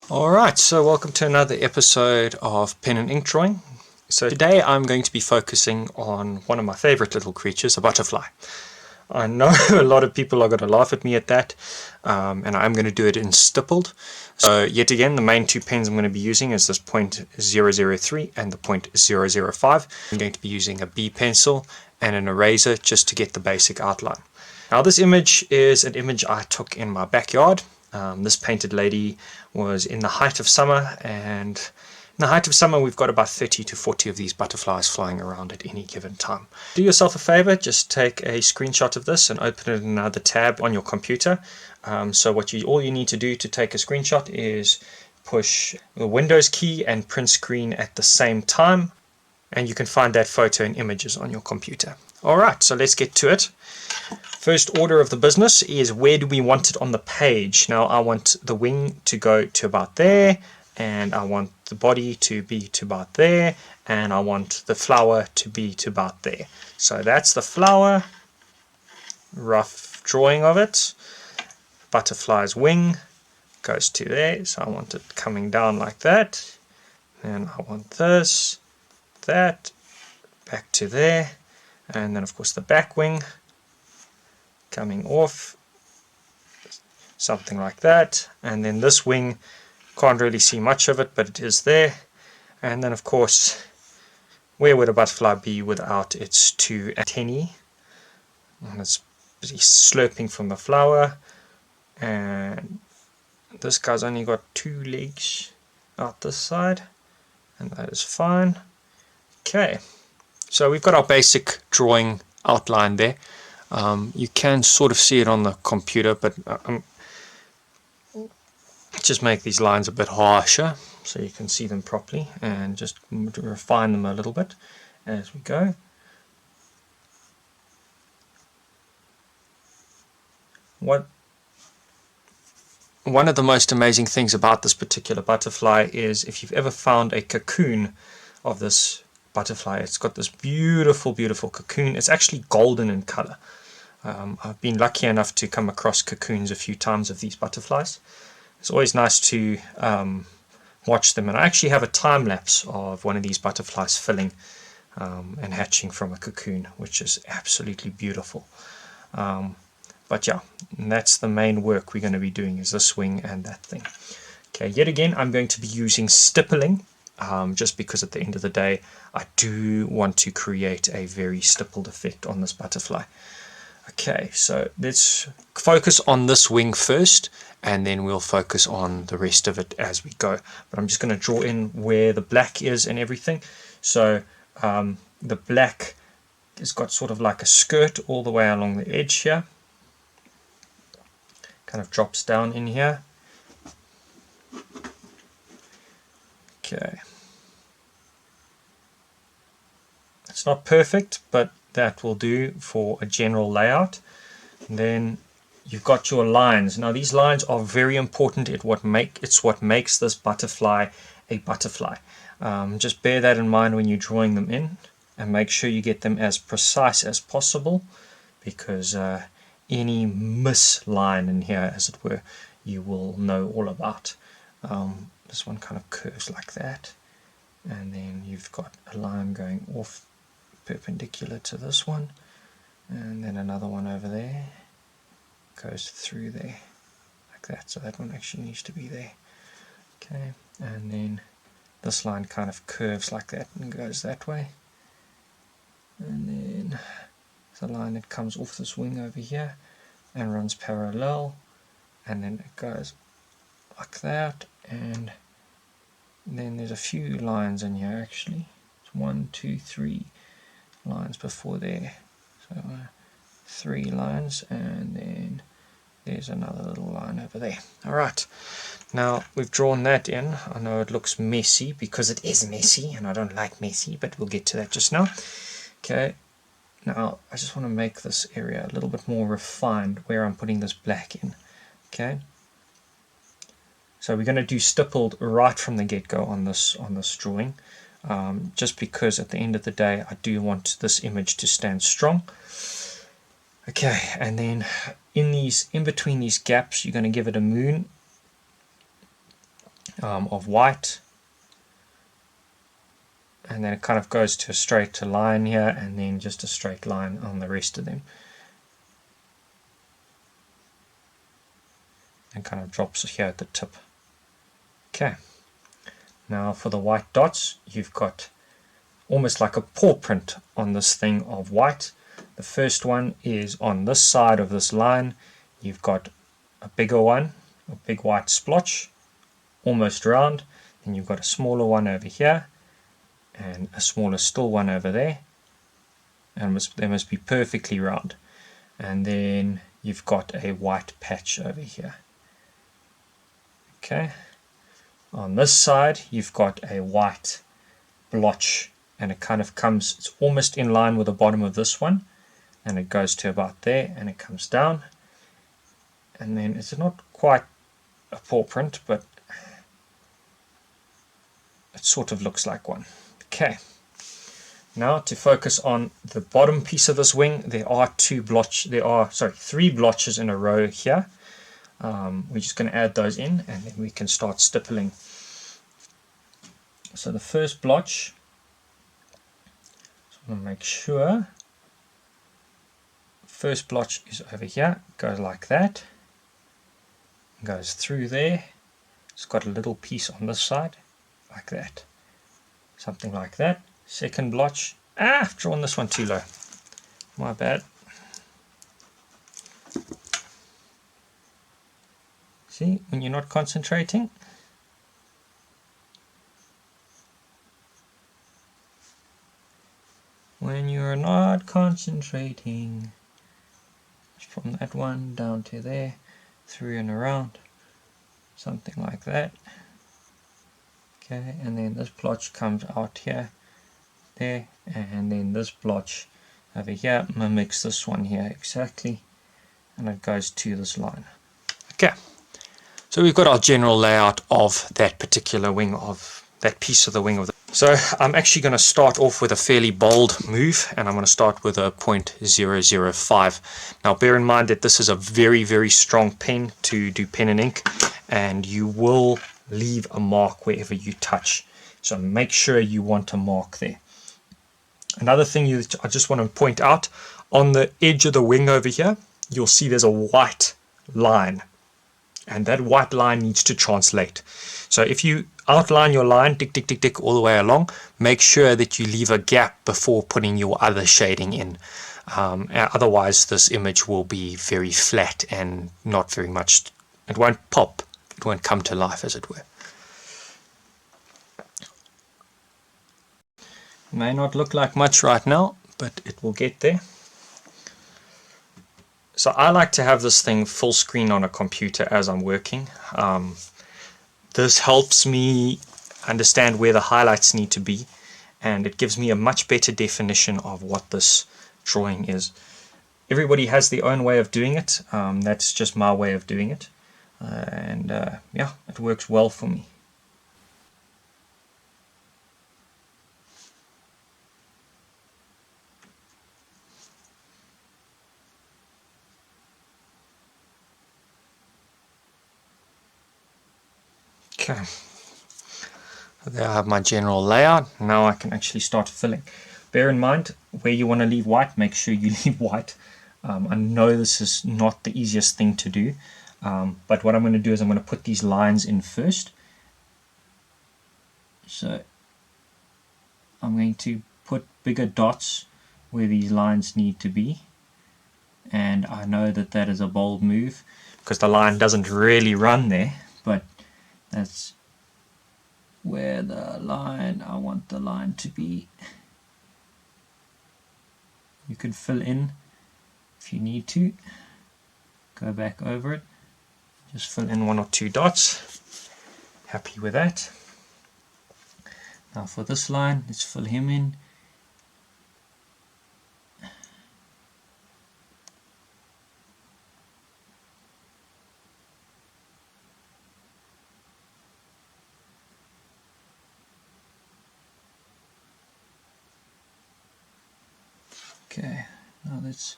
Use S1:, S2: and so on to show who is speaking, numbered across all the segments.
S1: Alright, so welcome to another episode of Pen and Ink Drawing. So today I'm going to be focusing on one of my favorite little creatures, a butterfly. I know a lot of people are going to laugh at me at that, and I'm going to do it in Stippled. So yet again, the main two pens I'm going to be using is this .003 and the .005. I'm going to be using a B pencil and an eraser just to get the basic outline. Now this image is an image I took in my backyard. This painted lady was in the height of summer, and in the height of summer we've got about 30 to 40 of these butterflies flying around at any given time. Do yourself a favor, just take a screenshot of this and open it in another tab on your computer. So all you need to do to take a screenshot is push the Windows key and print screen at the same time, and you can find that photo and images on your computer. Alright, so let's get to it. First order of the business is where do we want it on the page. Now I want the wing to go to about there, and I want the body to be to about there, and I want the flower to be to about there. So that's the flower, rough drawing of it. Butterfly's wing goes to there, so I want it coming down like that, and I want this, that, back to there, and then of course the back wing coming off, something like that, and then this wing, can't really see much of it, but it is there. And then of course, where would a butterfly be without its two antennae? And it's busy slurping from the flower, and this guy's only got two legs out this side, and that is fine. Okay, so we've got our basic drawing outline there. You can sort of see it on the computer, but just make these lines a bit harsher so you can see them properly, and just refine them a little bit as we go. One of the most amazing things about this particular butterfly is if you've ever found a cocoon of this butterfly, it's got this beautiful cocoon. It's actually golden in color. I've been lucky enough to come across cocoons a few times of these butterflies. It's always nice to watch them, and I actually have a time lapse of one of these butterflies filling and hatching from a cocoon, which is absolutely beautiful. But yeah, that's the main work we're going to be doing, is this wing and that thing. Okay, yet again I'm going to be using stippling, just because at the end of the day I do want to create a very stippled effect on this butterfly. Okay, so let's focus on this wing first, and then we'll focus on the rest of it as we go. But I'm just going to draw in where the black is and everything. So the black has got sort of like a skirt all the way along the edge here. Kind of drops down in here. Okay. It's not perfect, but that will do for a general layout. And then you've got your lines. Now these lines are very important. It's what makes this butterfly a butterfly. Just bear that in mind when you're drawing them in, and make sure you get them as precise as possible, because any misline in here, as it were, you will know all about. This one kind of curves like that, and then you've got a line going off perpendicular to this one, and then another one over there goes through there like that, so that one actually needs to be there. Okay, and then this line kind of curves like that and goes that way, and then the line that comes off this wing over here and runs parallel, and then it goes like that, and then there's a few lines in here actually. It's 1, 2, 3 lines before there, so 3 lines, and then there's another little line over there. Alright, now we've drawn that in. I know it looks messy because it is messy, and I don't like messy, but we'll get to that just now. Okay, now I just want to make this area a little bit more refined where I'm putting this black in. Okay, so we're going to do stippled right from the get-go on this drawing. Just because at the end of the day I do want this image to stand strong. Okay, and then in between these gaps you're going to give it a moon, of white, and then it kind of goes to a straight line here, and then just a straight line on the rest of them, and kind of drops here at the tip. Okay, now for the white dots, you've got almost like a paw print on this thing of white. The first one is on this side of this line. You've got a bigger one, a big white splotch, almost round. Then you've got a smaller one over here, and a smaller still one over there, and they must be perfectly round. And then you've got a white patch over here. Okay, on this side you've got a white blotch, and it kind of comes, it's almost in line with the bottom of this one, and it goes to about there, and it comes down, and then it's not quite a paw print, but it sort of looks like one. Okay, now to focus on the bottom piece of this wing, there are three blotches in a row here. We're just going to add those in, and then we can start stippling. So the first blotch, so I'm going to make sure, first blotch is over here, goes like that, goes through there. It's got a little piece on this side, like that, something like that. Second blotch, I've drawn this one too low, my bad. See, when you're not concentrating, when you're not concentrating, from that one down to there, through and around, something like that. Okay, and then this blotch comes out here, there, and then this blotch over here mimics this one here exactly, and it goes to this line. Okay, so we've got our general layout of that particular wing, of that piece of the wing of the. So I'm actually going to start off with a fairly bold move, and I'm going to start with a 0.005. Now bear in mind that this is a very, very strong pen to do pen and ink, and you will leave a mark wherever you touch. So make sure you want a mark there. Another thing I just want to point out, on the edge of the wing over here, you'll see there's a white line, and that white line needs to translate. So if you outline your line, tick, tick, tick, tick, all the way along, make sure that you leave a gap before putting your other shading in. Otherwise this image will be very flat and not very much, it won't pop, it won't come to life, as it were. May not look like much right now, but it will get there. So I like to have this thing full screen on a computer as I'm working. This helps me understand where the highlights need to be, and it gives me a much better definition of what this drawing is. Everybody has their own way of doing it. That's just my way of doing it, and yeah, it works well for me. Okay, there I have my general layout. Now I can actually start filling. Bear in mind, where you want to leave white, make sure you leave white. I know this is not the easiest thing to do, but what I'm going to do is I'm going to put these lines in first. So I'm going to put bigger dots where these lines need to be, and I know that that is a bold move because the line doesn't really run there, but that's where the line, I want the line to be. You can fill in if you need to, go back over it, just fill in 1 or 2 dots. Happy with that. Now for this line, let's fill him in. Okay, now let's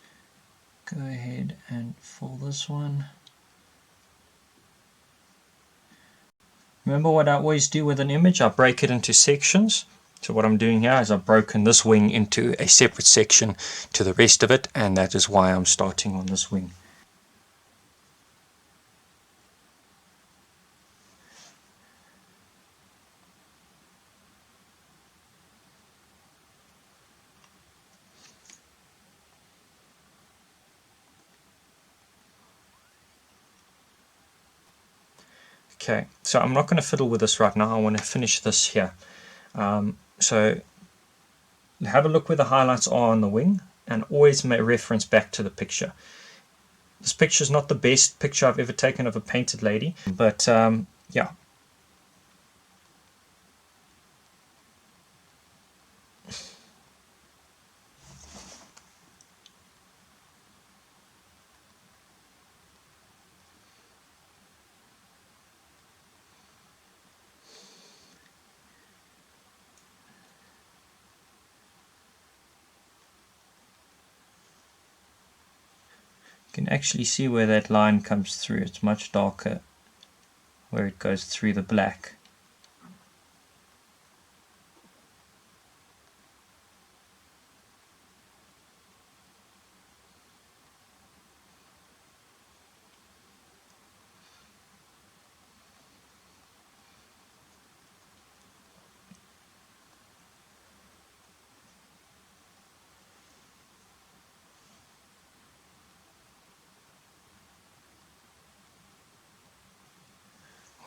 S1: go ahead and fill this one. Remember what I always do with an image? I break it into sections. So what I'm doing here is I've broken this wing into a separate section to the rest of it, and that is why I'm starting on this wing. Okay, so I'm not going to fiddle with this right now. I want to finish this here. So have a look where the highlights are on the wing, and always make reference back to the picture. This picture is not the best picture I've ever taken of a painted lady, but yeah. You can actually see where that line comes through. It's much darker where it goes through the black.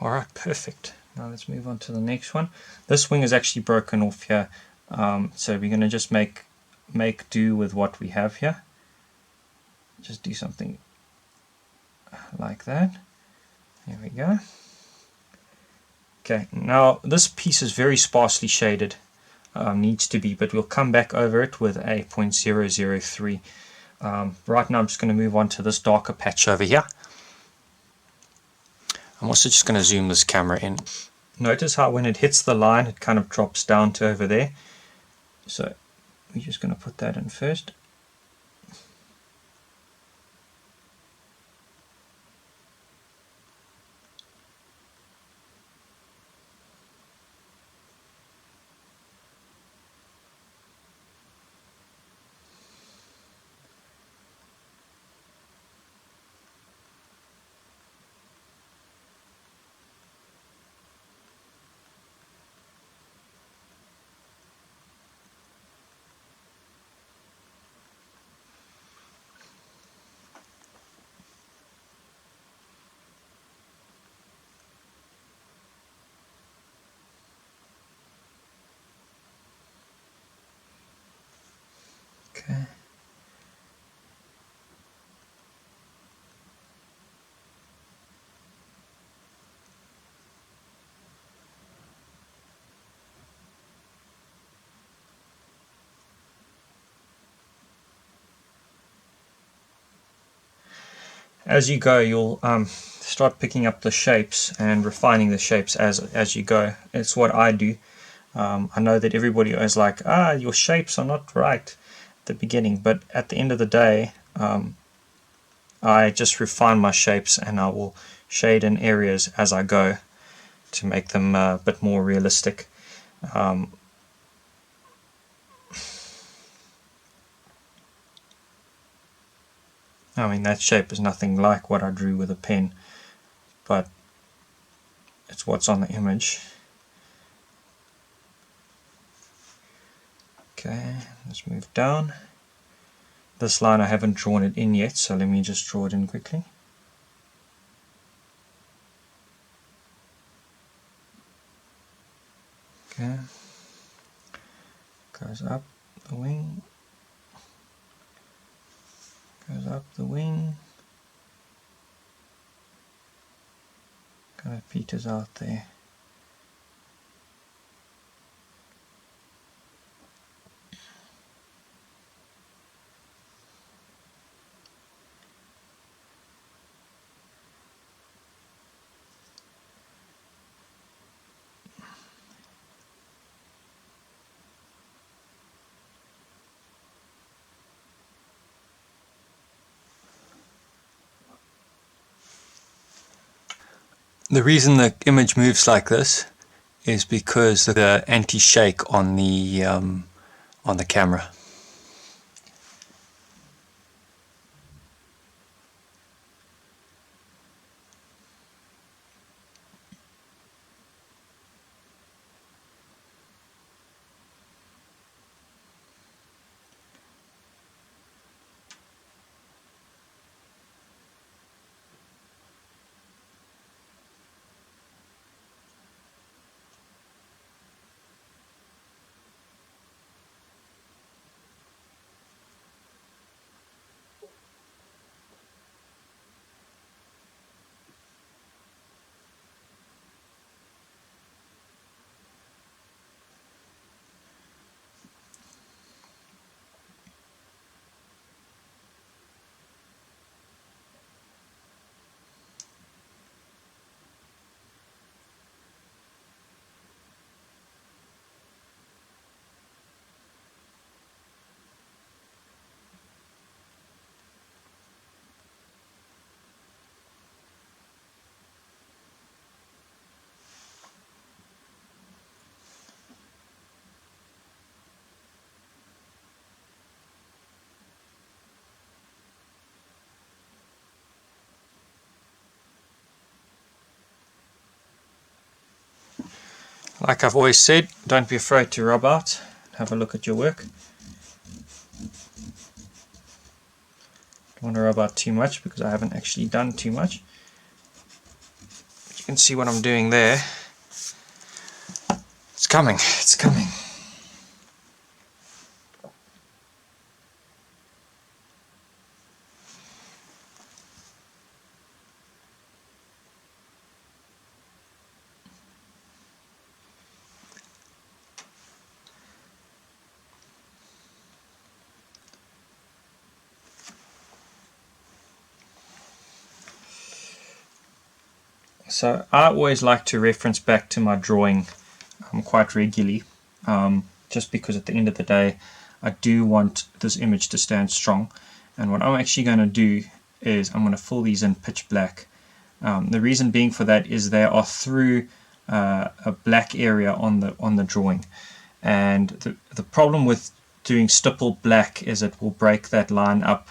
S1: Alright, perfect. Now let's move on to the next one. This wing is actually broken off here, so we're going to just make do with what we have here. Just do something like that. There we go. Okay, now this piece is very sparsely shaded, needs to be, but we'll come back over it with a 0.003. Right now I'm just going to move on to this darker patch over here. I'm also just going to zoom this camera in. Notice how when it hits the line it kind of drops down to over there. So we're just going to put that in first. Okay. As you go, you'll start picking up the shapes and refining the shapes as you go. It's what I do. I know that everybody is like, your shapes are not right at the beginning, but at the end of the day, I just refine my shapes and I will shade in areas as I go to make them a bit more realistic. I mean, that shape is nothing like what I drew with a pen, but it's what's on the image. Okay, let's move down. This line I haven't drawn it in yet, so let me just draw it in quickly. Okay, goes up the wing, goes up the wing, kind of peters out there. The reason the image moves like this is because of the anti-shake on the camera. Like I've always said, don't be afraid to rub out. Have a look at your work. Don't want to rub out too much because I haven't actually done too much. But you can see what I'm doing there. It's coming, it's coming. So I always like to reference back to my drawing quite regularly, just because at the end of the day I do want this image to stand strong. And what I'm actually going to do is I'm going to fill these in pitch black. The reason being for that is they are through a black area on the drawing, and the problem with doing stippled black is it will break that line up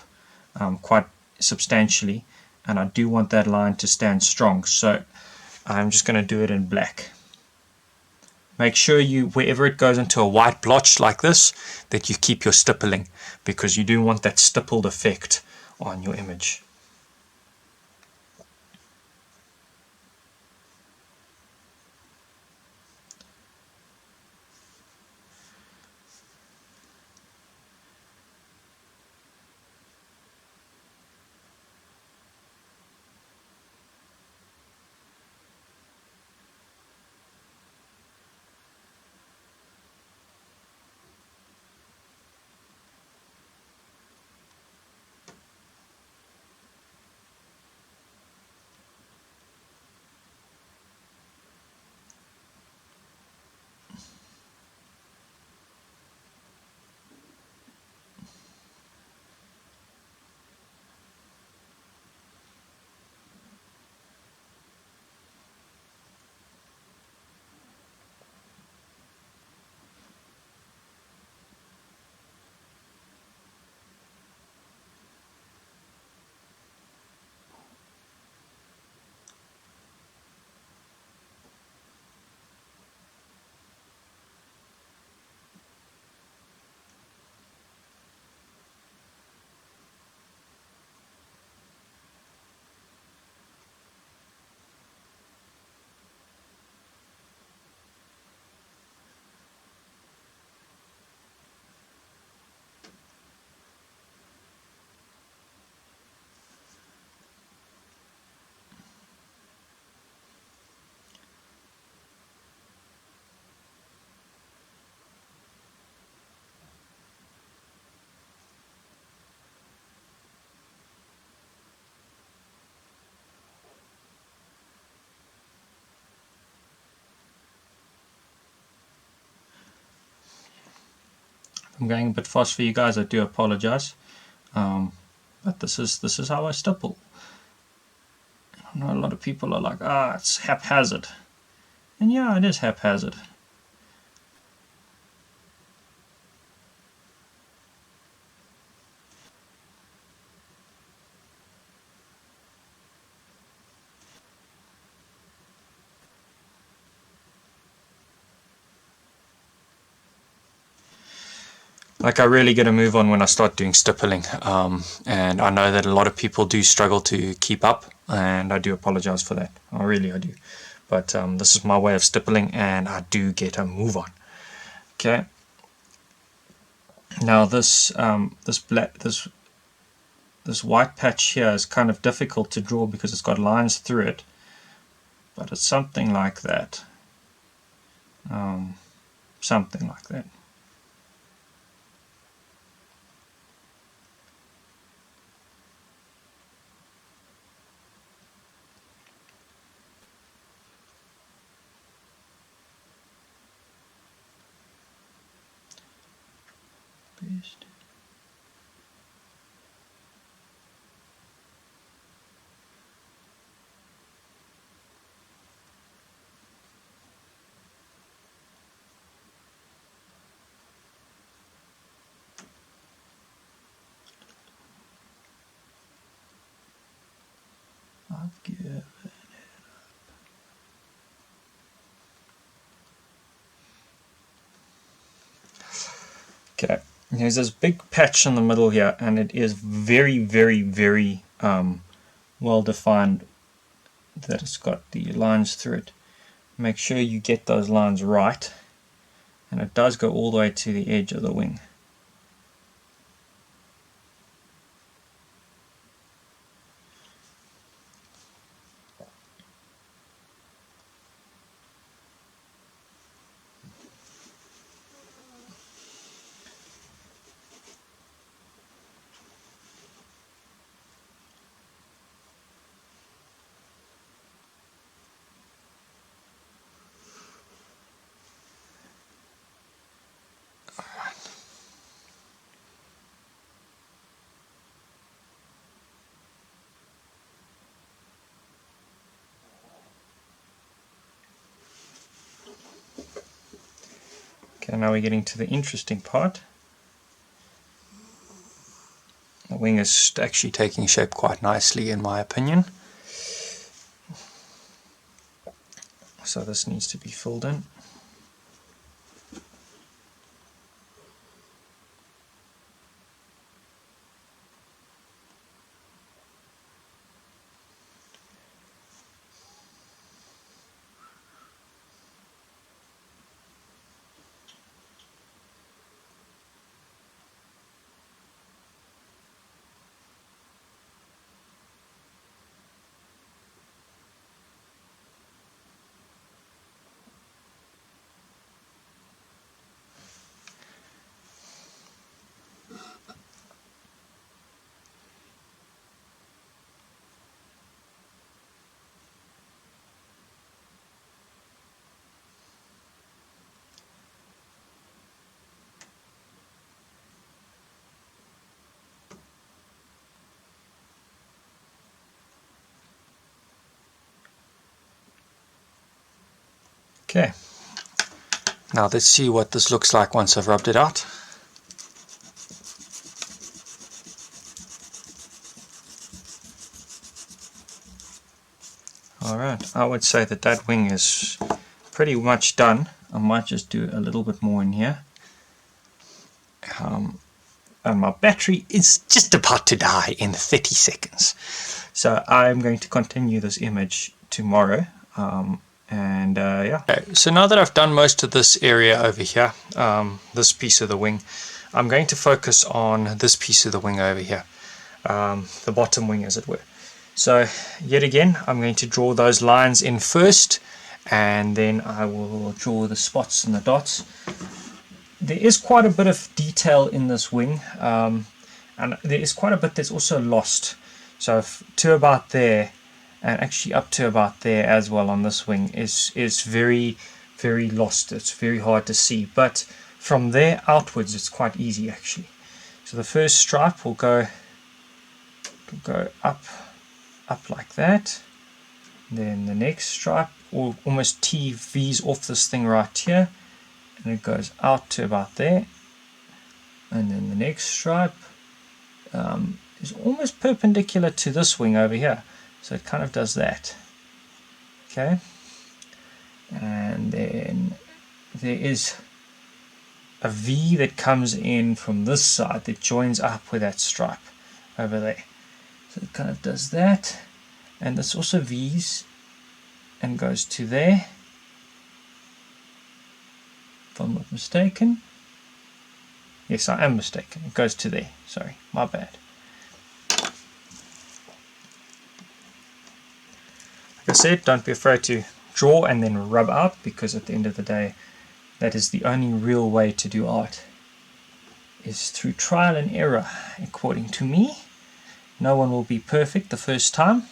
S1: quite substantially, and I do want that line to stand strong, so I'm just going to do it in black. Make sure you, wherever it goes into a white blotch like this, that you keep your stippling, because you do want that stippled effect on your image. I'm going a bit fast for you guys, I do apologize, but this is how I stipple. I know a lot of people are like, it's haphazard. And yeah, it is haphazard. Like, I really get a move on when I start doing stippling, and I know that a lot of people do struggle to keep up, and I do apologize for that. I do. But this is my way of stippling, and I do get a move on. Okay. Now this this white patch here is kind of difficult to draw because it's got lines through it, but it's something like that. Something like that. I've given it up. Okay, there's this big patch in the middle here, and it is very, very, very well defined that it's got the lines through it. Make sure you get those lines right, and it does go all the way to the edge of the wing. Okay, now we're getting to the interesting part. The wing is actually taking shape quite nicely, in my opinion. So this needs to be filled in. Okay, now let's see what this looks like once I've rubbed it out. Alright, I would say that that wing is pretty much done. I might just do a little bit more in here. And my battery is just about to die in 30 seconds. So I'm going to continue this image tomorrow. Yeah. Okay, so now that I've done most of this area over here, this piece of the wing, I'm going to focus on this piece of the wing over here, the bottom wing as it were. So yet again, I'm going to draw those lines in first, and then I will draw the spots and the dots. There is quite a bit of detail in this wing, and there is quite a bit that's also lost. So to about there, and actually up to about there as well on this wing is very, very lost. It's very hard to see, but from there outwards it's quite easy actually. So the first stripe will go up like that, Then the next stripe, or almost TVs off this thing right here, and it goes out to about there. And then the next stripe is almost perpendicular to this wing over here, so it kind of does that. Okay, and then there is a V that comes in from this side that joins up with that stripe over there. So it kind of does that, and this also V's and goes to there, if I'm not mistaken. Yes, I am mistaken. It goes to there. Sorry, my bad. Like I said, don't be afraid to draw and then rub out, because at the end of the day, that is the only real way to do art, is through trial and error, according to me. No one will be perfect the first time.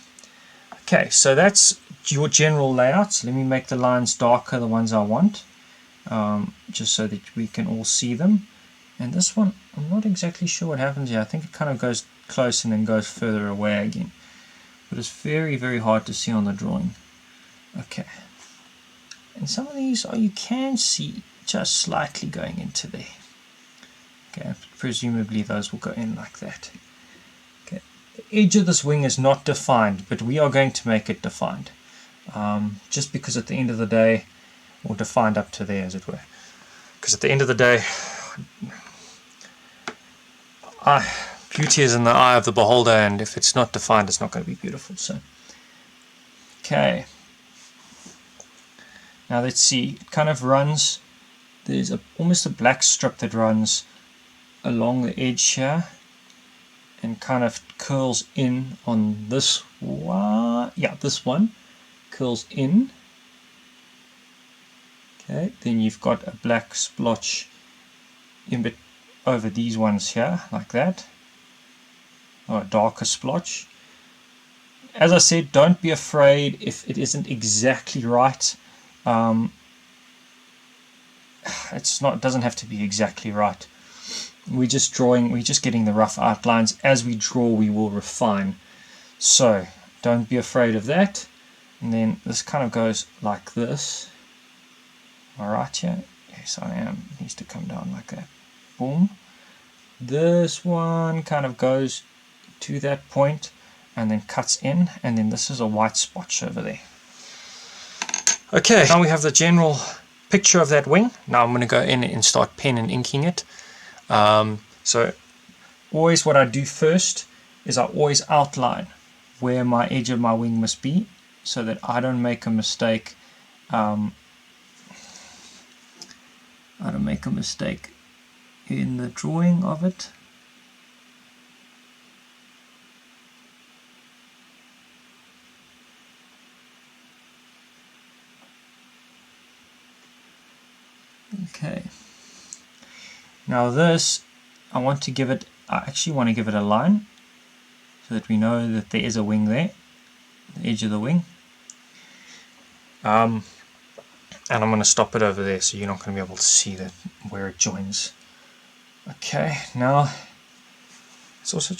S1: Okay, so that's your general layout. So let me make the lines darker, the ones I want, just so that we can all see them. And this one, I'm not exactly sure what happens here. I think it kind of goes close and then goes further away again. But it's very, very hard to see on the drawing. Okay. And some of these you can see just slightly going into there. Okay, presumably those will go in like that. Okay. The edge of this wing is not defined, but we are going to make it defined. Just because at the end of the day, or defined up to there as it were. Because at the end of the day, beauty is in the eye of the beholder, and if it's not defined, it's not going to be beautiful. So, okay. Now let's see. It kind of runs. There's almost a black strip that runs along the edge here, and kind of curls in on this one. Yeah, this one curls in. Okay. Then you've got a black splotch in over these ones here, like that, or a darker splotch. As I said, don't be afraid if it isn't exactly right. It doesn't have to be exactly right. We're just getting the rough outlines. As we draw, we will refine. So don't be afraid of that. And then this kind of goes like this. All right, here. Yes, I am. It needs to come down like that. Boom. This one kind of goes to that point and then cuts in, and then this is a white spot over there. Okay, now we have the general picture of that wing. Now I'm going to go in and start pen and inking it. So always what I do first is I always outline where my edge of my wing must be, so that I don't make a mistake. I don't make a mistake in the drawing of it. Okay. Now this, I actually want to give it a line, so that we know that there is a wing there, the edge of the wing. And I'm going to stop it over there, so you're not going to be able to see that where it joins. Okay, now it's also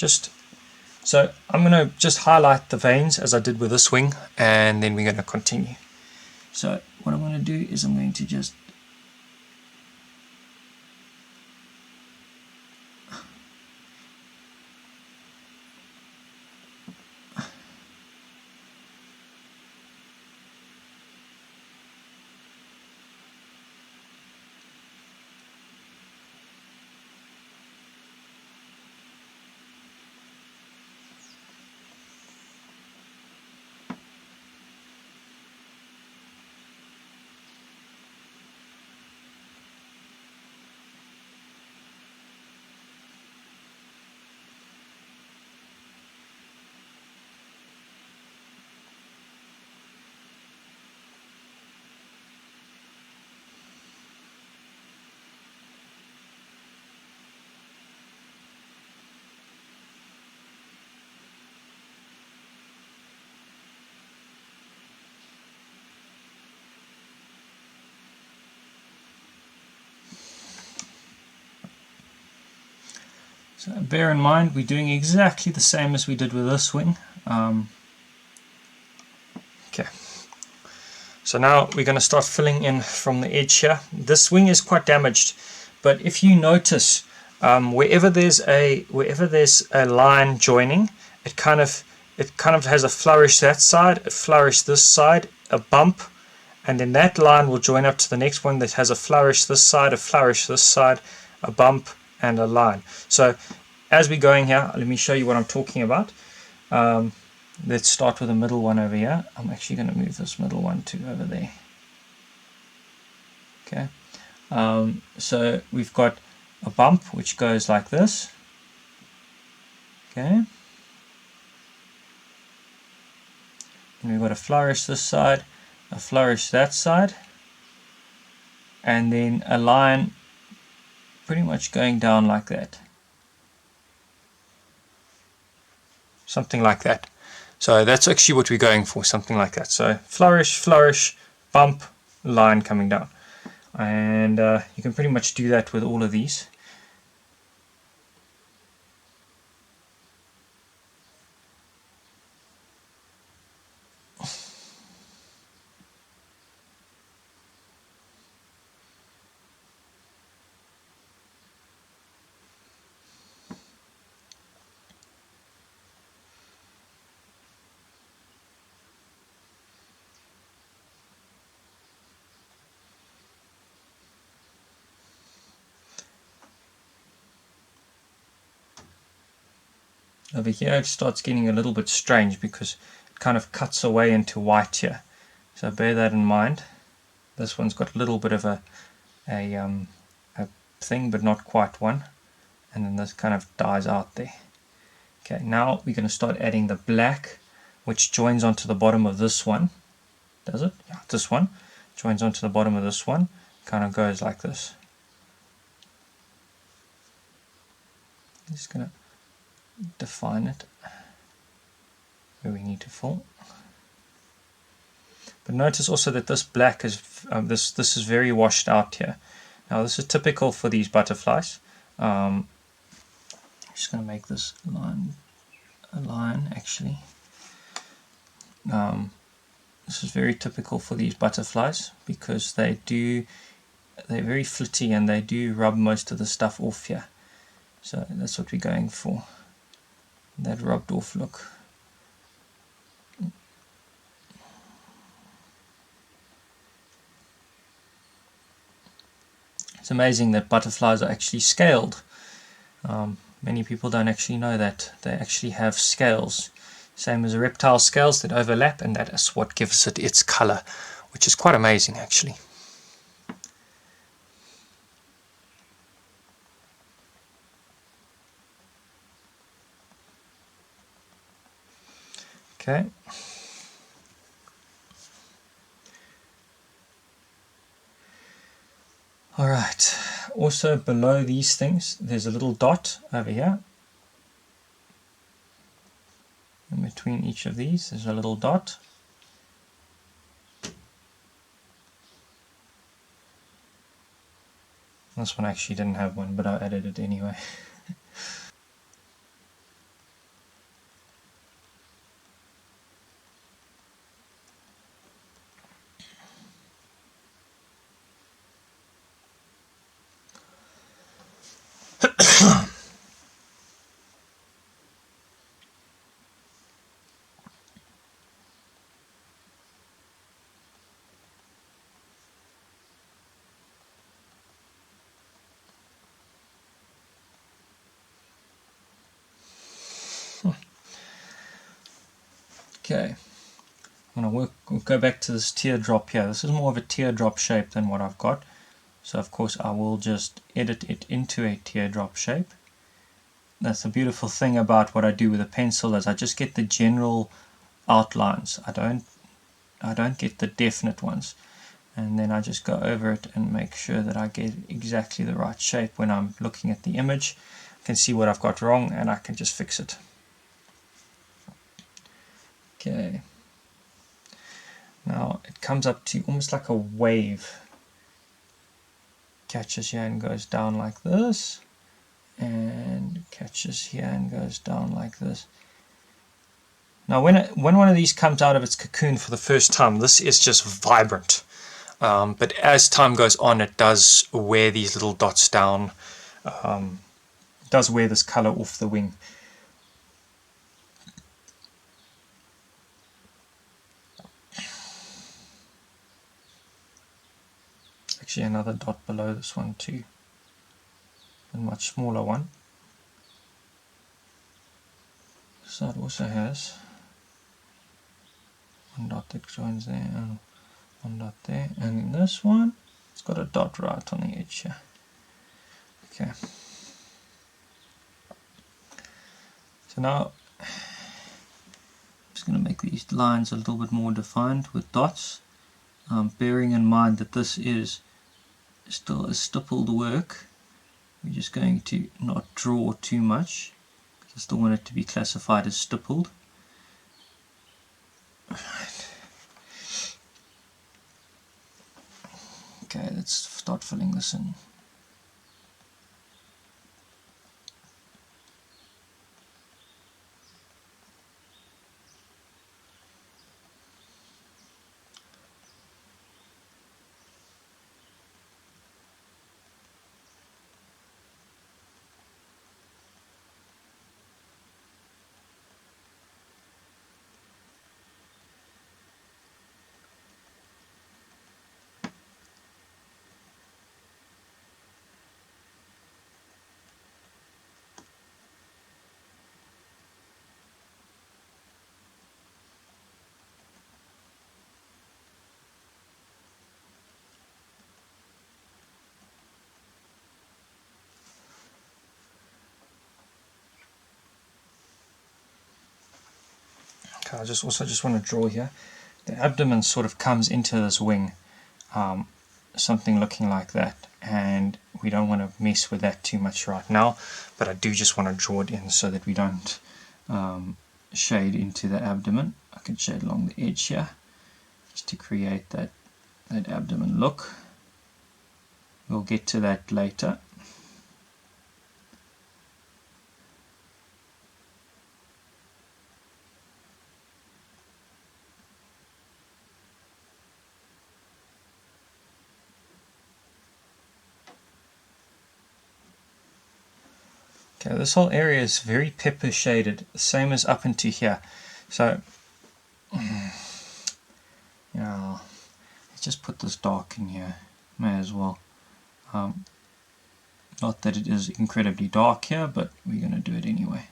S1: so I'm going to just highlight the veins as I did with this wing, and then we're going to continue. So what I'm going to do is I'm going to just So bear in mind, we're doing exactly the same as we did with this wing. Okay. So now we're going to start filling in from the edge here. This wing is quite damaged, but if you notice, wherever there's a line joining, it kind of has a flourish that side, a flourish this side, a bump, and then that line will join up to the next one that has a flourish this side, a flourish this side, a bump, and a line. So as we're going here, let me show you what I'm talking about. Let's start with the middle one over here. I'm actually going to move this middle one to over there. Okay. So we've got a bump which goes like this. Okay. And we've got a flourish this side, a flourish that side, and then a line pretty much going down like that. Something like that. So that's actually what we're going for, something like that. So flourish, flourish, bump, line coming down. And you can pretty much do that with all of these. Over here it starts getting a little bit strange because it kind of cuts away into white here. So bear that in mind. This one's got a little bit of a thing, but not quite one. And then this kind of dies out there. Okay, now we're going to start adding the black, which joins onto the bottom of this one. Does it? Yeah, this one joins onto the bottom of this one. Kind of goes like this. I'm just going to define it where we need to fill. But notice also that this black is this is very washed out here. Now this is typical for these butterflies. I'm just going to make this line a line actually. This is very typical for these butterflies because they're very flitty and they do rub most of the stuff off here. So that's what we're going for. That rubbed off look. It's amazing that butterflies are actually scaled. Many people don't actually know that they actually have scales, same as a reptile scales that overlap, and that is what gives it its color, which is quite amazing actually. Okay. Alright, also below these things there's a little dot over here. In between each of these there's a little dot. This one actually didn't have one, but I added it anyway. Okay, I'm going to go back to this teardrop here. This is more of a teardrop shape than what I've got. So of course I will just edit it into a teardrop shape. That's the beautiful thing about what I do with a pencil, is I just get the general outlines. I don't get the definite ones. And then I just go over it and make sure that I get exactly the right shape. When I'm looking at the image, I can see what I've got wrong and I can just fix it. Okay, now it comes up to almost like a wave. Catches here and goes down like this, and catches here and goes down like this. Now when one of these comes out of its cocoon for the first time, this is just vibrant. But as time goes on, it does wear these little dots down, does wear this color off the wing. Actually another dot below this one too, a much smaller one. So it also has one dot that joins there and one dot there, and this one, it's got a dot right on the edge here. Okay. So now I'm just going to make these lines a little bit more defined with dots, bearing in mind that this is still a stippled work. We're just going to not draw too much because I still want it to be classified as stippled. Okay, let's start filling this in. Okay, I just want to draw here. The abdomen sort of comes into this wing, something looking like that, and we don't want to mess with that too much right now, but I do just want to draw it in so that we don't shade into the abdomen. I can shade along the edge here just to create that abdomen look. We'll get to that later. Okay, this whole area is very pepper shaded, same as up into here. So, yeah, let's just put this dark in here, may as well. Not that it is incredibly dark here, but we're going to do it anyway,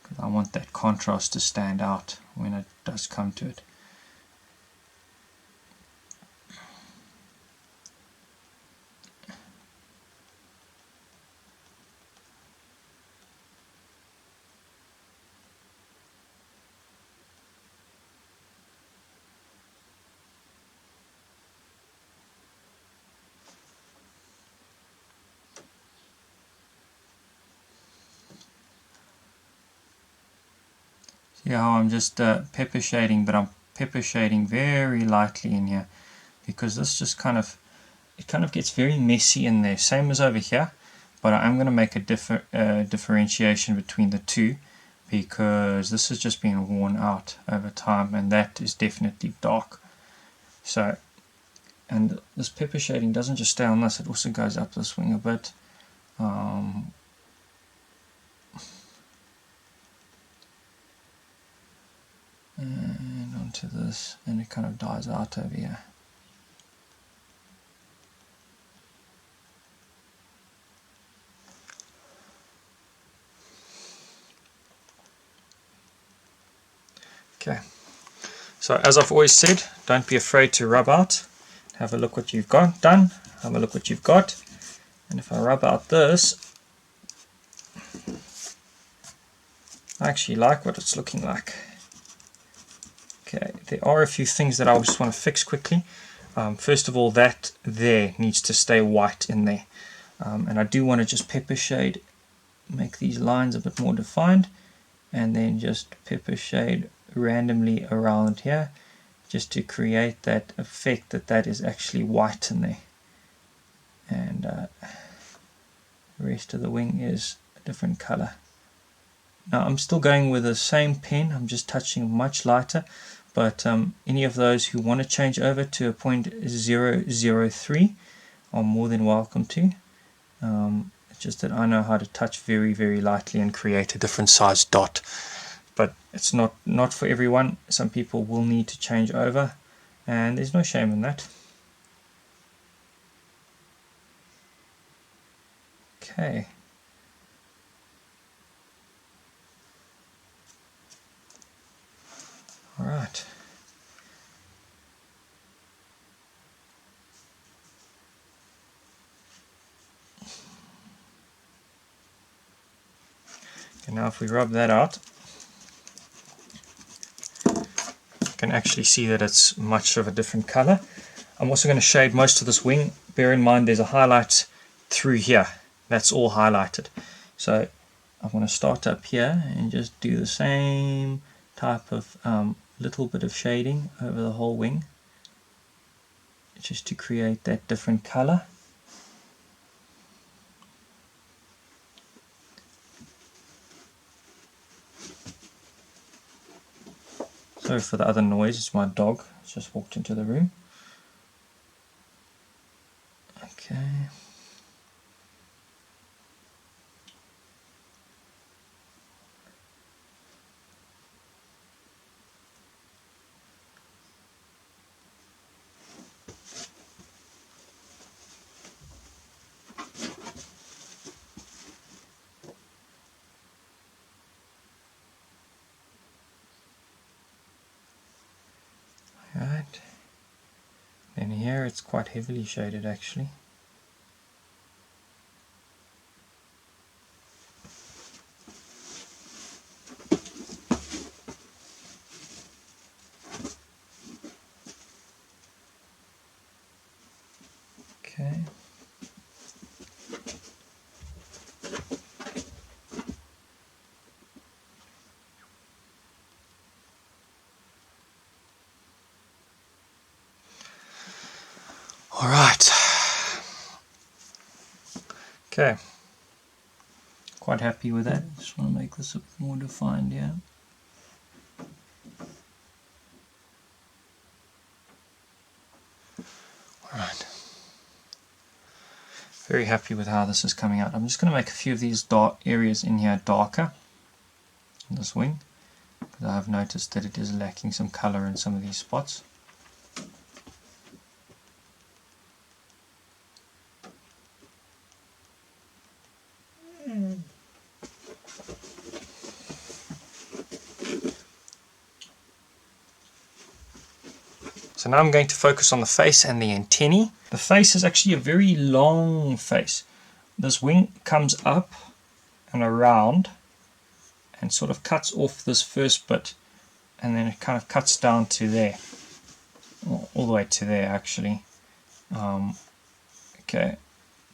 S1: because I want that contrast to stand out when it does come to it. See how I'm just pepper shading, but I'm pepper shading very lightly in here, because this just kind of gets very messy in there, same as over here, but I'm going to make a differentiation between the two, because this has just been worn out over time, and that is definitely dark. So, and this pepper shading doesn't just stay on this, it also goes up this wing a bit. And onto this, and it kind of dies out over here. Okay, so as I've always said, don't be afraid to rub out. Have a look what you've got done, have a look what you've got, and if I rub out this, I actually like what it's looking like. Okay, there are a few things that I just want to fix quickly. First of all, that there needs to stay white in there, and I do want to just pepper shade, make these lines a bit more defined, and then just pepper shade randomly around here, just to create that effect that is actually white in there. And the rest of the wing is a different color. Now I'm still going with the same pen, I'm just touching much lighter, but any of those who want to change over to a 0.003 are more than welcome to. It's just that I know how to touch very, very lightly and create a different size dot. But it's not for everyone. Some people will need to change over, and there's no shame in that. Okay. All right. And now if we rub that out, you can actually see that it's much of a different color. I'm also going to shade most of this wing. Bear in mind there's a highlight through here. That's all highlighted. So I'm going to start up here and just do the same type of little bit of shading over the whole wing, just to create that different color. Sorry for the other noise, it's my dog. It's just walked into the room. Okay. Right. Then here it's quite heavily shaded actually. Okay. All right. Okay. Quite happy with that. Just want to make this a bit more defined here. All right. Very happy with how this is coming out. I'm just going to make a few of these dark areas in here darker in this wing, because I've noticed that it is lacking some color in some of these spots. So now I'm going to focus on the face and the antennae. The face is actually a very long face. This wing comes up and around and sort of cuts off this first bit, and then it kind of cuts down to there, all the way to there actually. Okay,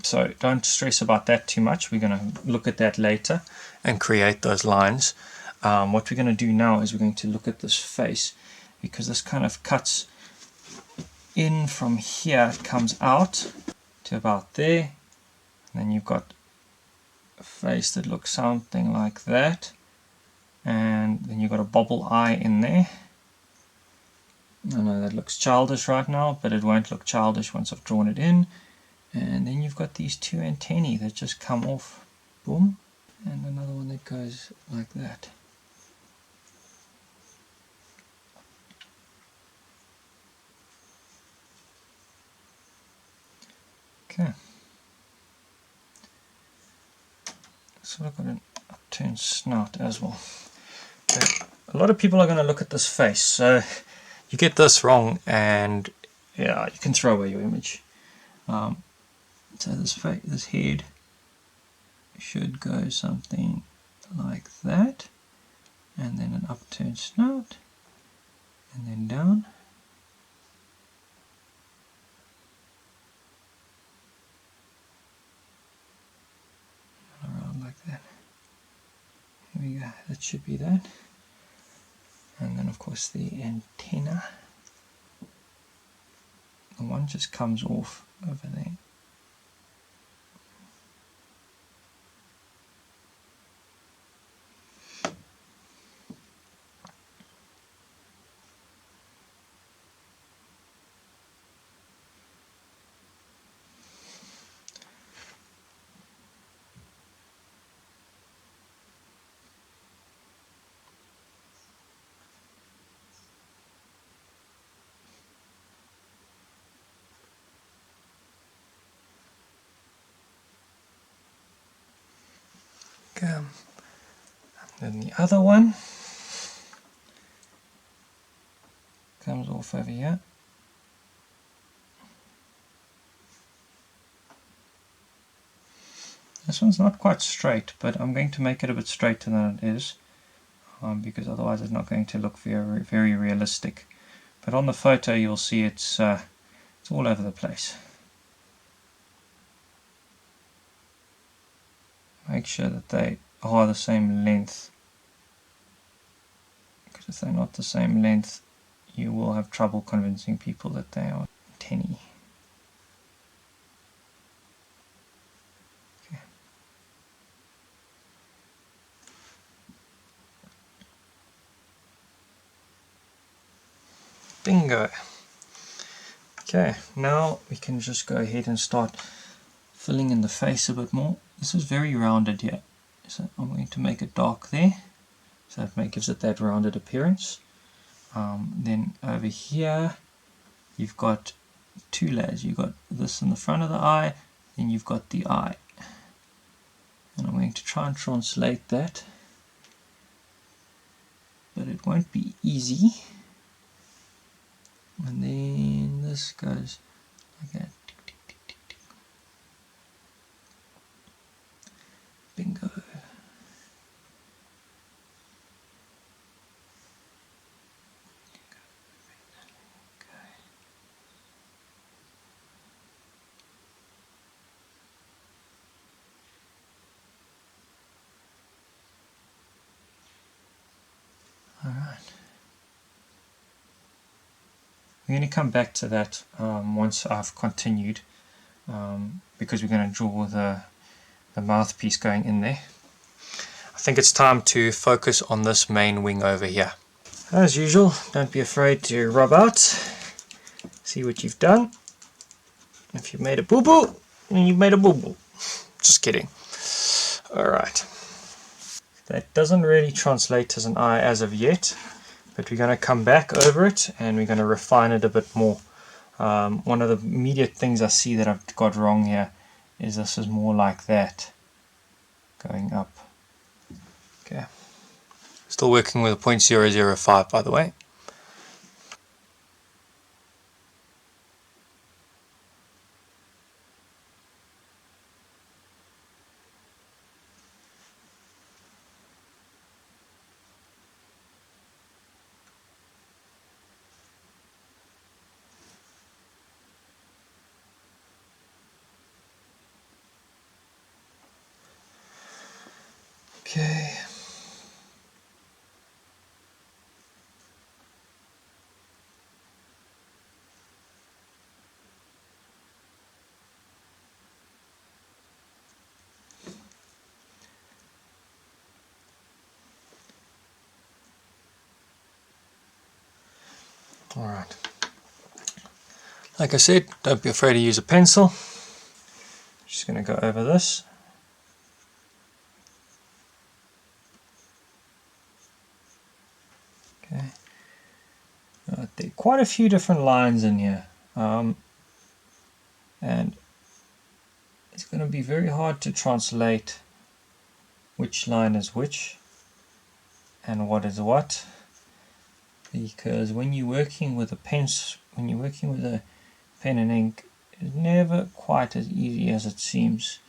S1: so don't stress about that too much. We're going to look at that later and create those lines. What we're going to do now is we're going to look at this face, because this kind of cuts in from here, it comes out to about there, and then you've got a face that looks something like that, and then you've got a bobble eye in there. I know that looks childish right now, but it won't look childish once I've drawn it in. And then you've got these two antennae that just come off, boom, and another one that goes like that. Okay. So I've got an upturned snout as well. Okay. A lot of people are going to look at this face, so you get this wrong and yeah, you can throw away your image. So this head should go something like that, and then an upturned snout, and then down. Around like that. Here we go, that should be that. And then of course the antenna, the one just comes off over there. Okay. Then the other one comes off over here. This one's not quite straight, but I'm going to make it a bit straighter than it is, because otherwise it's not going to look very, very realistic. But on the photo you'll see it's all over the place. Make sure that they are the same length, because if they're not the same length you will have trouble convincing people that they are tinny. Okay. Bingo! Okay, now we can just go ahead and start filling in the face a bit more. This is very rounded here, so I'm going to make it dark there, so it gives it that rounded appearance. Then over here you've got two layers. You've got this in the front of the eye, then you've got the eye. And I'm going to try and translate that, but it won't be easy. And then this goes like that. Bingo. Alright. We're going to come back to that once I've continued, because we're going to draw the mouthpiece going in there. I think it's time to focus on this main wing over here. As usual, don't be afraid to rub out, see what you've done. If you've made a boo-boo, then you've made a boo-boo. Just kidding. Alright. That doesn't really translate as an eye as of yet, but we're going to come back over it and we're going to refine it a bit more. One of the immediate things I see that I've got wrong here is this is more like that, going up. Okay. Still working with a 0.005, by the way. Okay. Alright. Like I said, don't be afraid to use a pencil. Just going to go over this. Okay. There are quite a few different lines in here, and it's going to be very hard to translate which line is which and what is what, because when you're working with a pen and ink, it's never quite as easy as it seems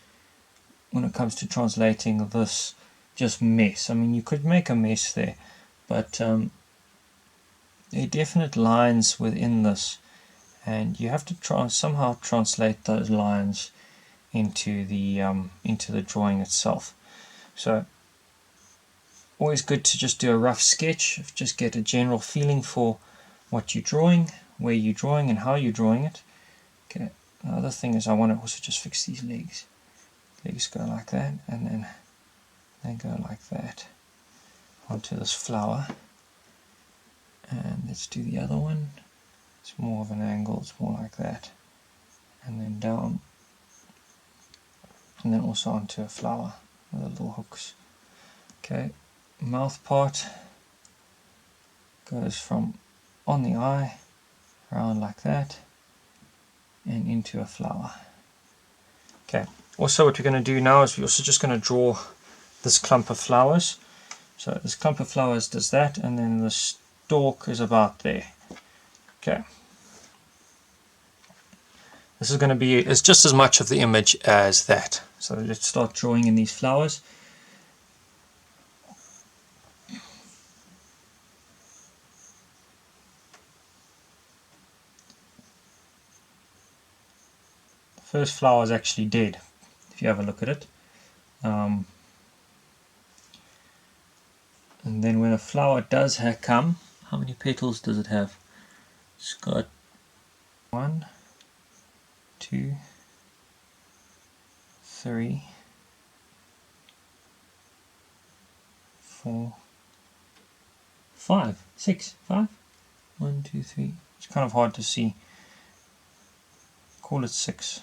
S1: when it comes to translating this just mess. I mean, you could make a mess there, but there are definite lines within this, and you have to somehow translate those lines into the drawing itself. So always good to just do a rough sketch, just get a general feeling for what you're drawing, where you're drawing, and how you're drawing it. Okay. The other thing is I want to also just fix these legs. Legs go like that, and then they go like that onto this flower. And let's do the other one. It's more of an angle, it's more like that. And then down. And then also onto a flower with the little hooks. Okay, mouth part goes from on the eye, around like that, and into a flower. Okay, also what we're going to do now is we're also just going to draw this clump of flowers. So this clump of flowers does that, and then the stalk is about there. Okay. This is going to be it's just as much of the image as that. So let's start drawing in these flowers. The first flower is actually dead, if you have a look at it. And then when a flower does come, how many petals does it have? It's got 1, 2, 3, 4, 5, 6, 5. 1, 2, 3. It's kind of hard to see. Call it 6.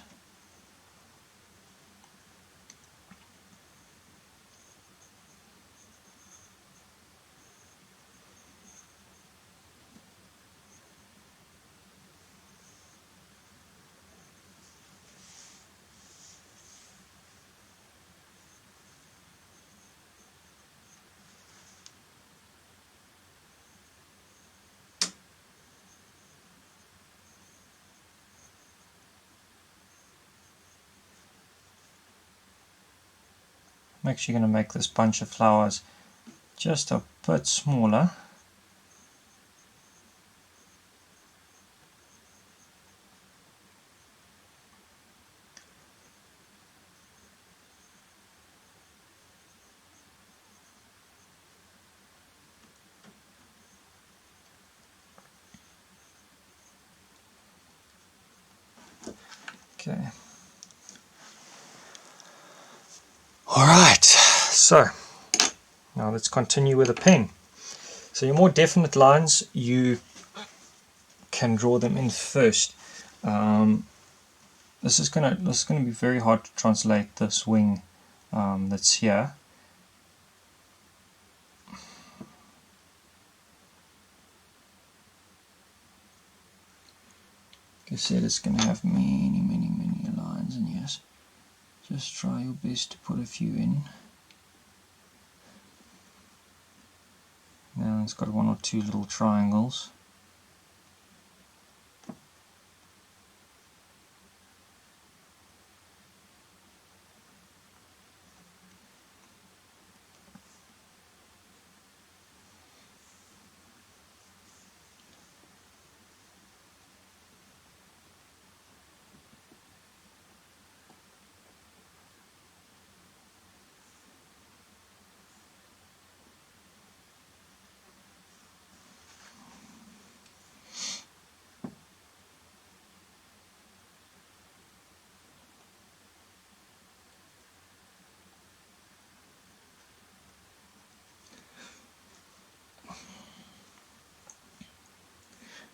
S1: I'm actually going to make this bunch of flowers just a bit smaller. Okay. Alright, so now let's continue with a pen. So your more definite lines, you can draw them in first. This is gonna be very hard to translate this wing that's here. Like I said, it's going to have many lines in here. Just try your best to put a few in. Now it's got 1 or 2 little triangles.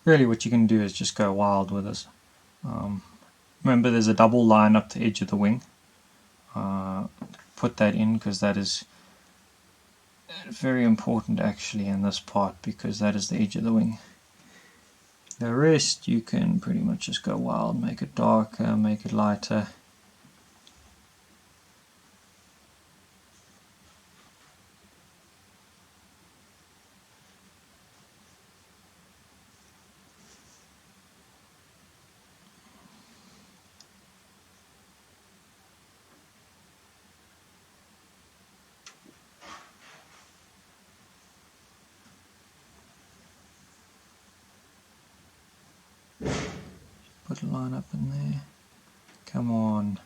S1: Really what you can do is just go wild with this. Remember there's a double line up the edge of the wing. Put that in because that is very important actually in this part, because that is the edge of the wing. The rest you can pretty much just go wild, make it darker, make it lighter. Put a line up in there. Come on.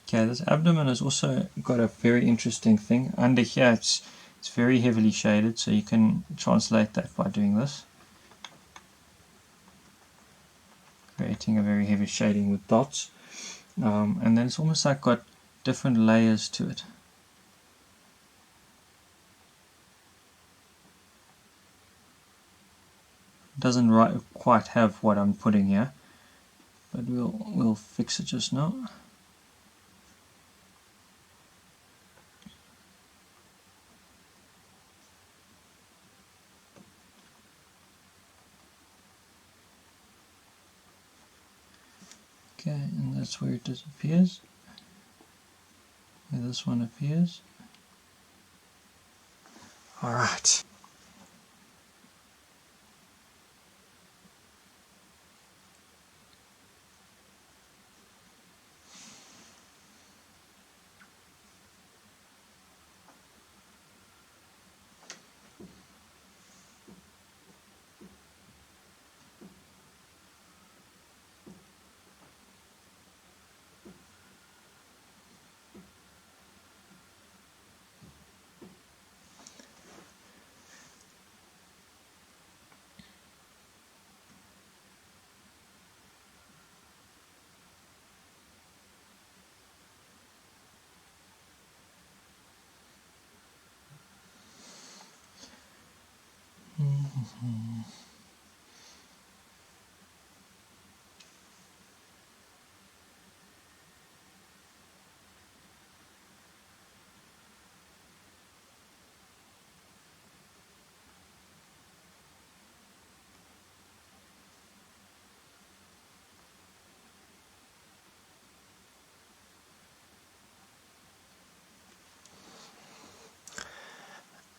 S1: Okay, this abdomen has also got a very interesting thing. Under here it's very heavily shaded, so you can translate that by doing this. Creating a very heavy shading with dots. And then it's almost like got different layers to it. Doesn't quite have what I'm putting here, but we'll fix it just now. Okay, and that's where it disappears, where this one appears. Alright.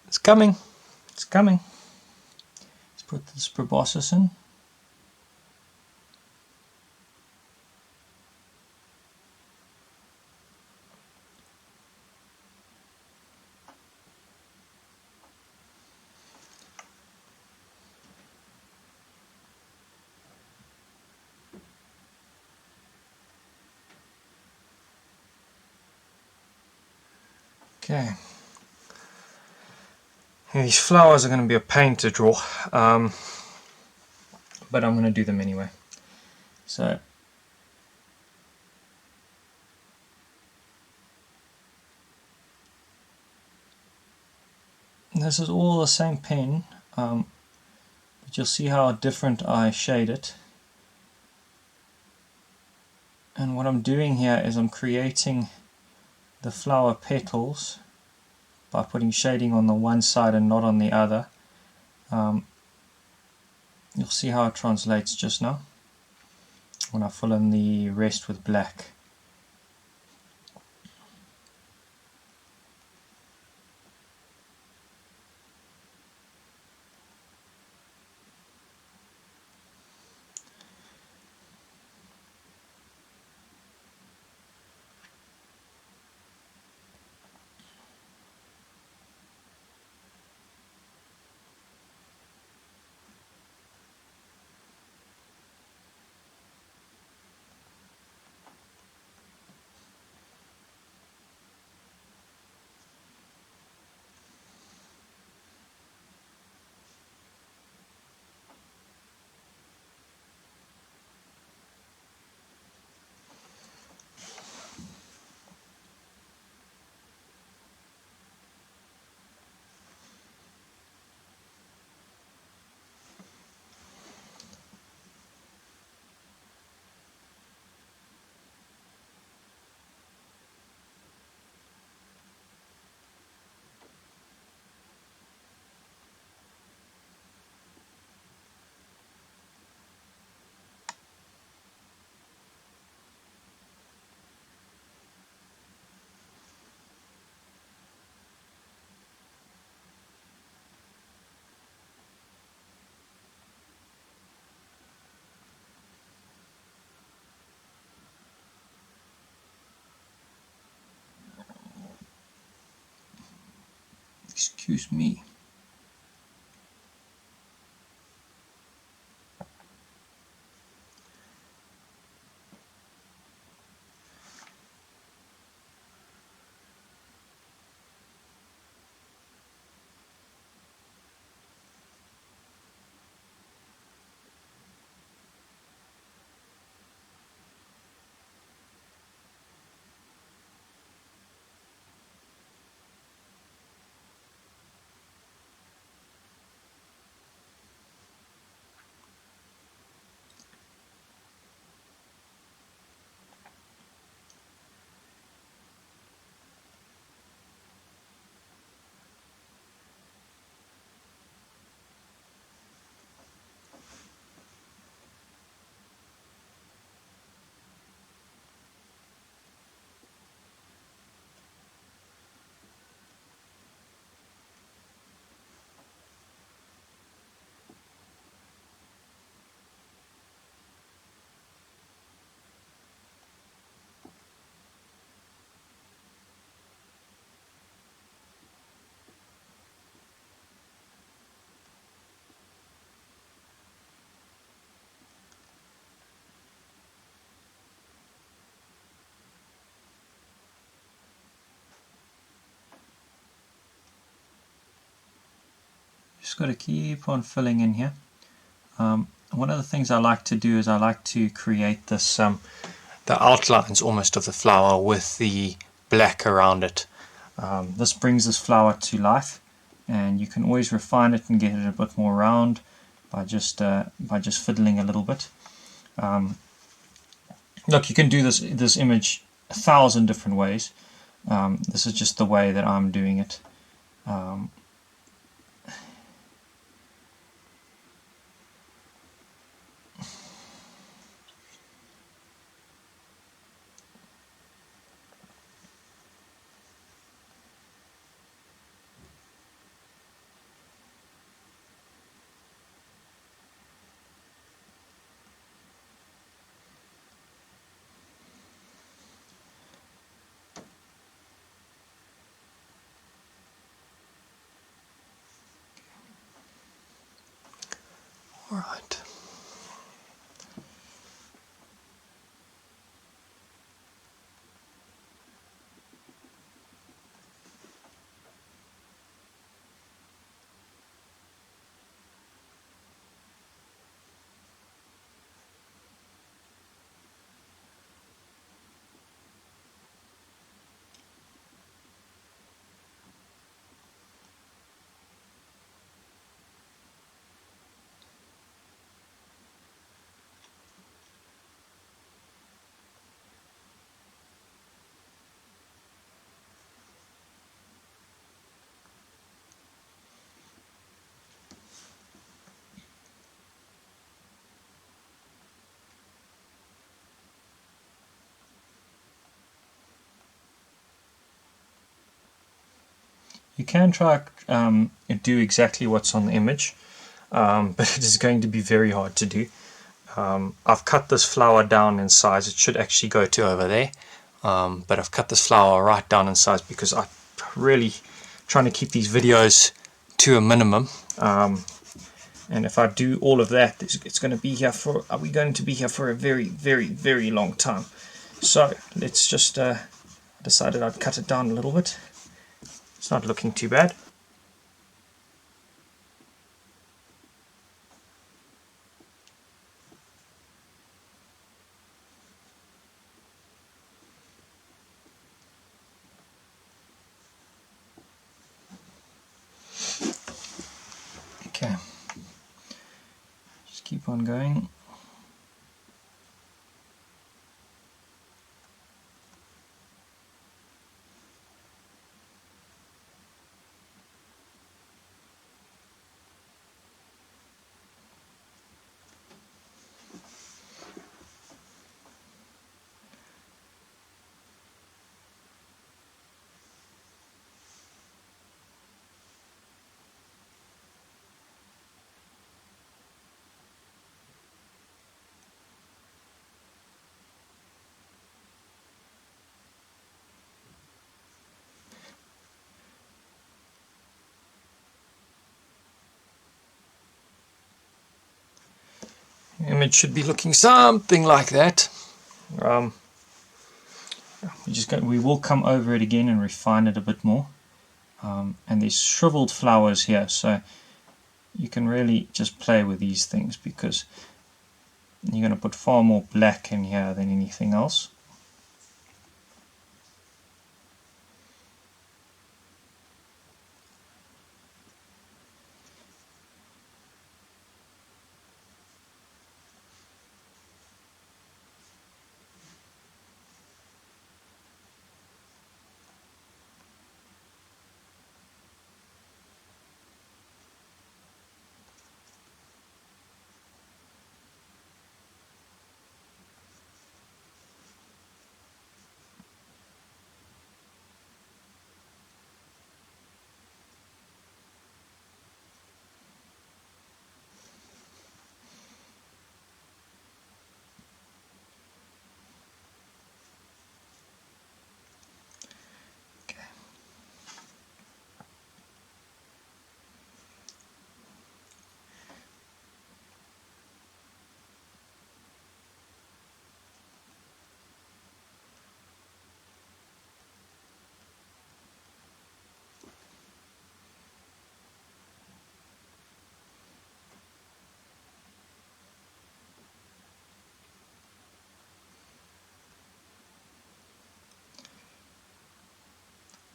S1: It's coming. It's coming. Let's put this proboscis in. Okay. These flowers are going to be a pain to draw, but I'm going to do them anyway. So this is all the same pen, but you'll see how different I shade it. And what I'm doing here is I'm creating the flower petals by putting shading on the one side and not on the other. You'll see how it translates just now when I fill in the rest with black. Excuse me. just got to keep on filling in here. One of the things I like to do is I like to create this the outlines almost of the flower with the black around it. This brings this flower to life, and you can always refine it and get it a bit more round by just fiddling a little bit. Look, you can do this image 1,000 different ways. This is just the way that I'm doing it. All right. You can try and do exactly what's on the image, but it is going to be very hard to do. I've cut this flower down in size. It should actually go to over there, but I've cut this flower right down in size because I'm really trying to keep these videos to a minimum. And if I do all of that, it's going to be here for. Are we going to be here for a very, very, very long time? So let's just. Decided I'd cut it down a little bit. It's not looking too bad. Okay, just keep on going. The image should be looking something like that. We will come over it again and refine it a bit more. And there's shriveled flowers here, so you can really just play with these things because you're going to put far more black in here than anything else.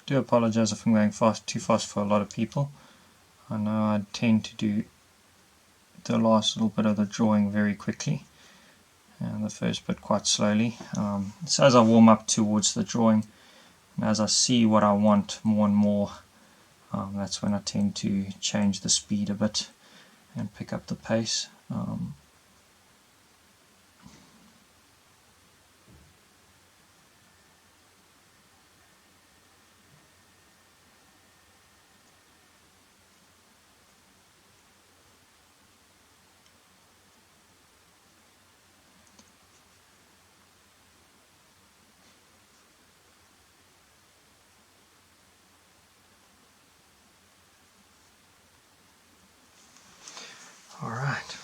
S1: do apologize if I'm going too fast for a lot of people. I know I tend to do the last little bit of the drawing very quickly and the first bit quite slowly. So as I warm up towards the drawing and as I see what I want more and more, that's when I tend to change the speed a bit and pick up the pace. All right.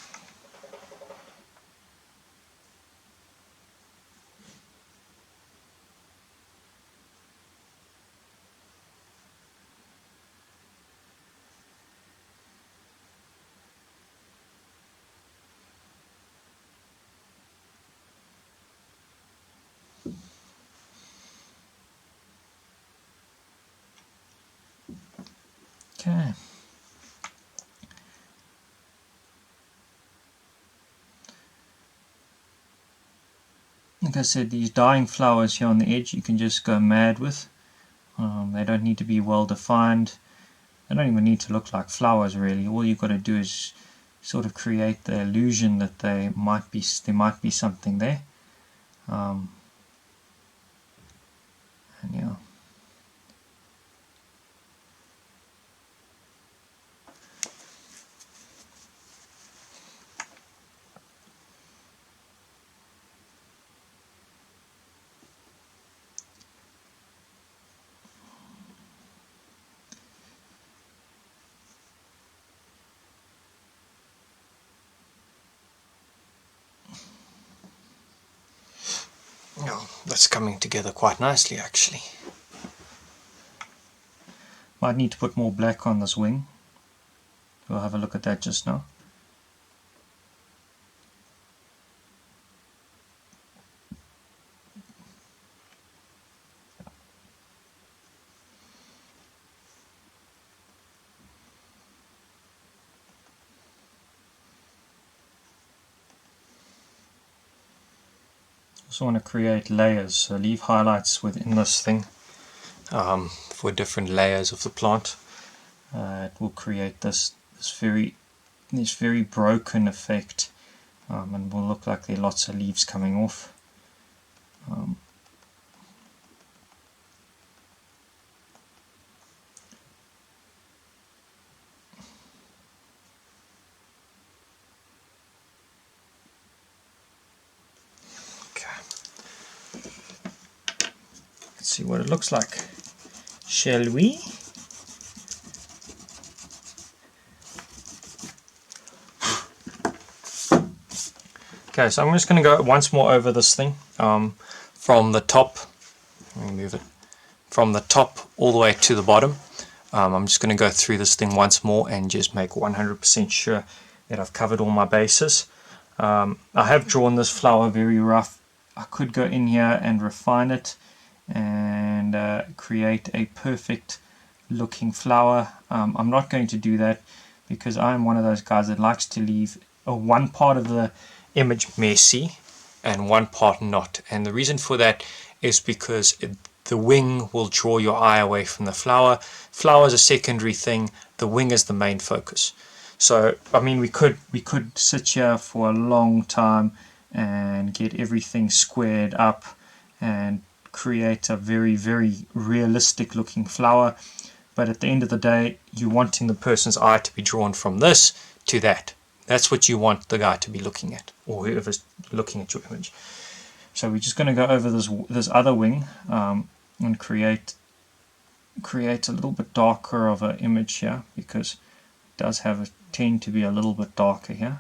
S1: Okay. Like I said, these dying flowers here on the edge you can just go mad with. They don't need to be well defined. They don't even need to look like flowers really. All you've got to do is sort of create the illusion that there might be something there. And yeah. Oh, that's coming together quite nicely actually. Might need to put more black on this wing. We'll have a look at that just now. Also want to create layers, so leave highlights within this thing for different layers of the plant. It will create this very broken effect, and will look like there are lots of leaves coming off. Let's see what it looks like, shall we? Okay, so I'm just going to go once more over this thing from the top. Let me move it from the top all the way to the bottom. I'm just going to go through this thing once more and just make 100% sure that I've covered all my bases. I have drawn this flower very rough. I could go in here and refine it and create a perfect looking flower. I'm not going to do that because I'm one of those guys that likes to leave one part of the image messy and one part not, and the reason for that is because the wing will draw your eye away from the flower. Flower is a secondary thing, the wing is the main focus. So I mean, we could sit here for a long time and get everything squared up and create a very, very realistic looking flower, but at the end of the day you're wanting the person's eye to be drawn from this to that. That's what you want the guy to be looking at, or whoever's looking at your image. So we're just going to go over this other wing and create a little bit darker of an image here, because it does tend to be a little bit darker here.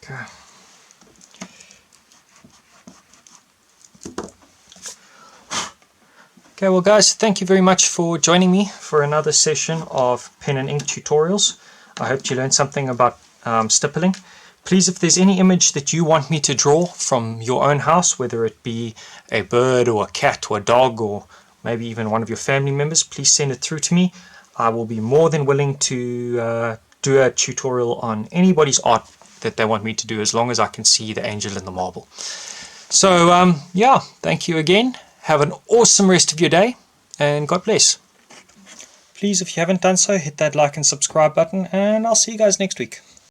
S1: Okay. Okay, well guys, thank you very much for joining me for another session of pen and ink tutorials. I hope you learned something about stippling. Please, if there's any image that you want me to draw from your own house, whether it be a bird or a cat or a dog or maybe even one of your family members, please send it through to me. I will be more than willing to do a tutorial on anybody's art that they want me to do, as long as I can see the angel in the marble. So yeah, thank you again. Have an awesome rest of your day, and God bless. Please, if you haven't done so, hit that like and subscribe button, and I'll see you guys next week.